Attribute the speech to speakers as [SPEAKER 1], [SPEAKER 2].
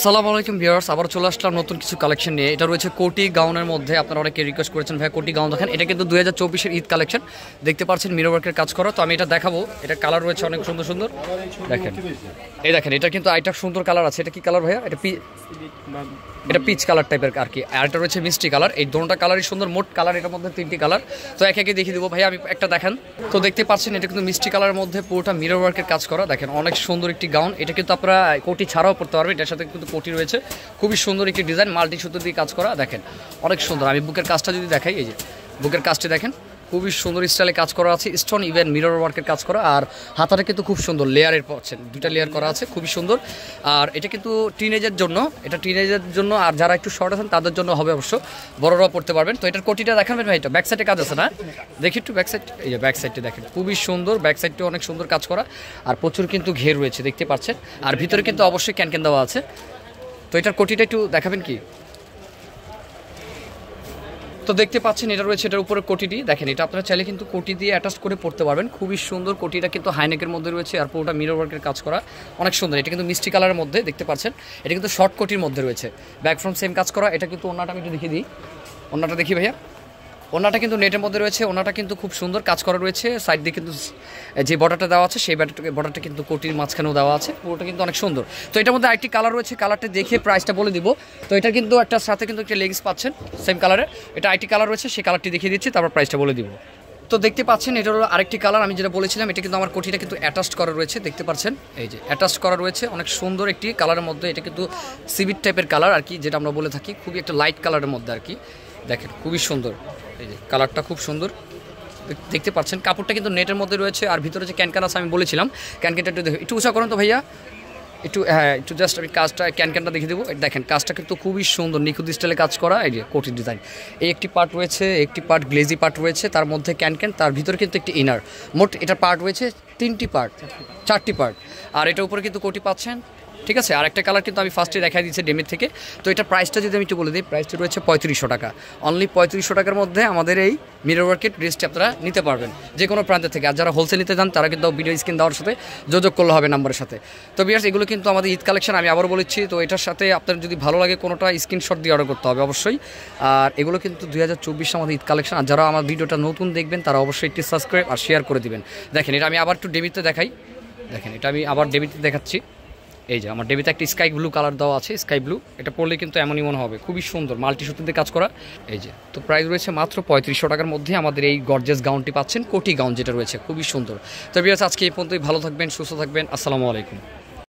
[SPEAKER 1] আসসালামু আলাইকুম ভিউয়ার্স, আবার চলে আসলাম নতুন কিছু কালেকশন নিয়ে। এটা রয়েছে কোটি গাউনের মধ্যে। আপনারা অনেকে রিকোয়েস্ট করেছেন ভাই কোটি গাউন দেখেন। এটা কিন্তু 2024-এর ঈদ কালেকশন। দেখতে পাচ্ছেন মিরর ওয়ার্কের কাজ করা। তো আমি এটা দেখাবো। এটা কালার রয়েছে অনেক সুন্দর সুন্দর। দেখেন, এই দেখেন, এটা কিন্তু আইটা সুন্দর কালার আছে। এটা কি কালার ভাইয়া? এটা পিচ কালার টাইপের আর কি। আর এটা রয়েছে মিষ্টি কালার। এই দুটোটা কালারই সুন্দর। মোট কালার এটার মধ্যে 3টি কালার। তো একে একে দেখিয়ে দেবো ভাইয়া। আমি একটা দেখেন। তো দেখতে পাচ্ছেন এটা কিন্তু মিষ্টি কালারের মধ্যে পুরোটা মিরর ওয়ার্কের কাজ করা। দেখেন অনেক সুন্দর একটি গাউন। এটা কিন্তু আপনারা কোটি ছাড়াও পড়তে পারবেন। এটার সাথে কিন্তু কোটি রয়েছে। খুবই সুন্দর একটি ডিজাইন, মাল্টি সুতো দিয়ে কাজ করা। দেখেন অনেক সুন্দর। আমি বুকের কাজটা যদি দেখাই, এই যে বুকের কাজটি দেখেন, খুবই সুন্দর স্টাইলে কাজ করা আছে। স্টোন ইভেন মিরর ওয়ার্কের কাজ করা। আর হাতাটা কিন্তু খুব সুন্দর লেয়ারের পাচ্ছেন, 2টা লেয়ার করা আছে, খুবই সুন্দর। আর এটা কিন্তু টিনেজের জন্য, এটা টিনেজের জন্য। আর যারা একটু শর্ট আছেন তাদের জন্য হবে অবশ্য, বড়রাও পড়তে পারবেন। তো এটার কোটিটা দেখাবেন ভাই? এটা ব্যাক সাইডে কাজ আছে না? দেখি একটু ব্যাক সাইড। এই যে ব্যাক সাইডটা দেখেন, খুবই সুন্দর। ব্যাক সাইডটা অনেক সুন্দর কাজ করা। আর প্রচুর কিন্তু ঘের রয়েছে দেখতে পাচ্ছেন। আর ভিতরে কিন্তু অবশ্যই ক্যানক্যান দেওয়া আছে। তো এটার কোটিটা একটু দেখাবেন কি? তো দেখতে পাচ্ছেন এটা রয়েছে, এটার উপরে কোটিটি দেখেন। এটা আপনারা চাইলে কিন্তু কোটি দিয়ে অ্যাটাচ করে পড়তে পারবেন। খুবই সুন্দর। কোটিটা কিন্তু হাইনেকের মধ্যে রয়েছে। আর পুরোটা মিরর ওয়ার্কের কাজ করা, অনেক সুন্দর। এটা কিন্তু মিষ্টি কালারের মধ্যে দেখতে পাচ্ছেন। এটা কিন্তু শর্ট কোটির মধ্যে রয়েছে। ব্যাক ফ্রন্ট সেম কাজ করা। এটা কিন্তু ওন্নাটা আমি একটু দেখিয়ে দিই। ওন্নাটা দেখি ভাইয়া। ওনাটা কিন্তু নেটের মধ্যে রয়েছে। ওনাটা কিন্তু খুব সুন্দর কাজ করা রয়েছে। সাইড দিয়ে কিন্তু যে বর্ডারটা দেওয়া আছে, সেই বর্ডারটা কিন্তু কোটির মাঝখানেও দেওয়া আছে। পুরোটা কিন্তু অনেক সুন্দর। তো এটার মধ্যে আরেকটি কালার রয়েছে। কালারটা দেখে প্রাইসটা বলে দিব। তো এটা কিন্তু একটা সাথে কিন্তু একটা লেগিংস পাচ্ছেন সেম কালারের। এটা আরেকটি কালার রয়েছে, সেই কালারটি দেখিয়ে দিচ্ছি, তারপর প্রাইসটা বলে দিব। তো দেখতে পাচ্ছেন এটা হলো আরেকটি কালার। আমি যেটা বলেছিলাম, এটা কিন্তু আমার কোটিটা কিন্তু অ্যাটাচড করা রয়েছে। দেখতে পাচ্ছেন এই যে অ্যাটাচড করা রয়েছে। অনেক সুন্দর একটি কালারের মধ্যে। এটা কিন্তু সিভিট টাইপের কালার আর কি, যেটা আমরা বলে থাকি। খুবই একটা লাইট কালারের মধ্যে আর কি। দেখেন খুবই সুন্দর। এই যে কালারটা খুব সুন্দর দেখতে পাচ্ছেন। কাপড়টা কিন্তু নেটের মধ্যে রয়েছে। আর ভিতরে যে ক্যানক্যান আছে আমি বলেছিলাম, ক্যানক্যানটা একটু উঁচা করেন তো ভাইয়া। একটু হ্যাঁ, একটু জাস্ট আমি কাজটা ক্যানক্যানটা দেখিয়ে দেবো। দেখেন কাজটা কিন্তু খুবই সুন্দর, নিখুঁত স্টাইলে কাজ করা। এই যে কোটির ডিজাইন, এই একটি পার্ট রয়েছে, একটি পার্ট গ্লেজি পার্ট রয়েছে, তার মধ্যে ক্যানক্যান, তার ভিতরে কিন্তু একটি ইনার। মোট এটা পার্ট রয়েছে 3টি পার্ট, 4টি পার্ট। আর এটার উপরে কিন্তু কোটি পাচ্ছেন, ঠিক আছে। আর একটা কালার কিন্তু আমি ফার্স্টে দেখা দিচ্ছি ডেমের থেকে। তো এটা প্রাইসটা যদি আমি একটু বলে দিই, প্রাইসটা রয়েছে 3500 টাকা। অনলি 3500 টাকার মধ্যে আমাদের এই মিরর ওয়ার্কের ড্রেসটি আপনারা নিতে পারবেন যে কোনো প্রান্ত থেকে। আর যারা হোলসেল নিতে চান তারা কিন্তু ভিডিও স্ক্রিন দেওয়ার সাথে যোগাযোগ করলে হবে নাম্বারের সাথে। তো ভিউয়ার্স, এগুলো কিন্তু আমাদের ঈদ কালেকশন, আমি আবারও বলেছি। তো এটার সাথে আপনার যদি ভালো লাগে কোনোটা স্ক্রিনশট দিয়ে অর্ডার করতে হবে অবশ্যই। আর এগুলো কিন্তু 2024 আমাদের ঈদ কালেকশন। আর যারা আমার ভিডিওটা নতুন দেখবেন তারা অবশ্যই একটি সাবস্ক্রাইব আর শেয়ার করে দিবেন। দেখেন এটা আমি আবার একটু ডেবিতে দেখাই। দেখেন এটা আমি আবার ডেবিতে দেখাচ্ছি। এই যে আমার ডেবিতে একটা স্কাই ব্লু কালার দেওয়া আছে, স্কাই ব্লু। এটা পরলে কিন্তু এমনই মনে হবে, খুবই সুন্দর, মাল্টি সুতোতে কাজ করা। এই যে তো প্রাইস রয়েছে মাত্র 3500 টাকার মধ্যে আমাদের এই গর্জিয়াস গাউনটি পাচ্ছেন, কোটি গাউন যেটা রয়েছে, খুবই সুন্দর। তো ভিউয়ার্স, আজকে এই পর্যন্তই। ভালো থাকবেন, সুস্থ থাকবেন। আসসালামু আলাইকুম।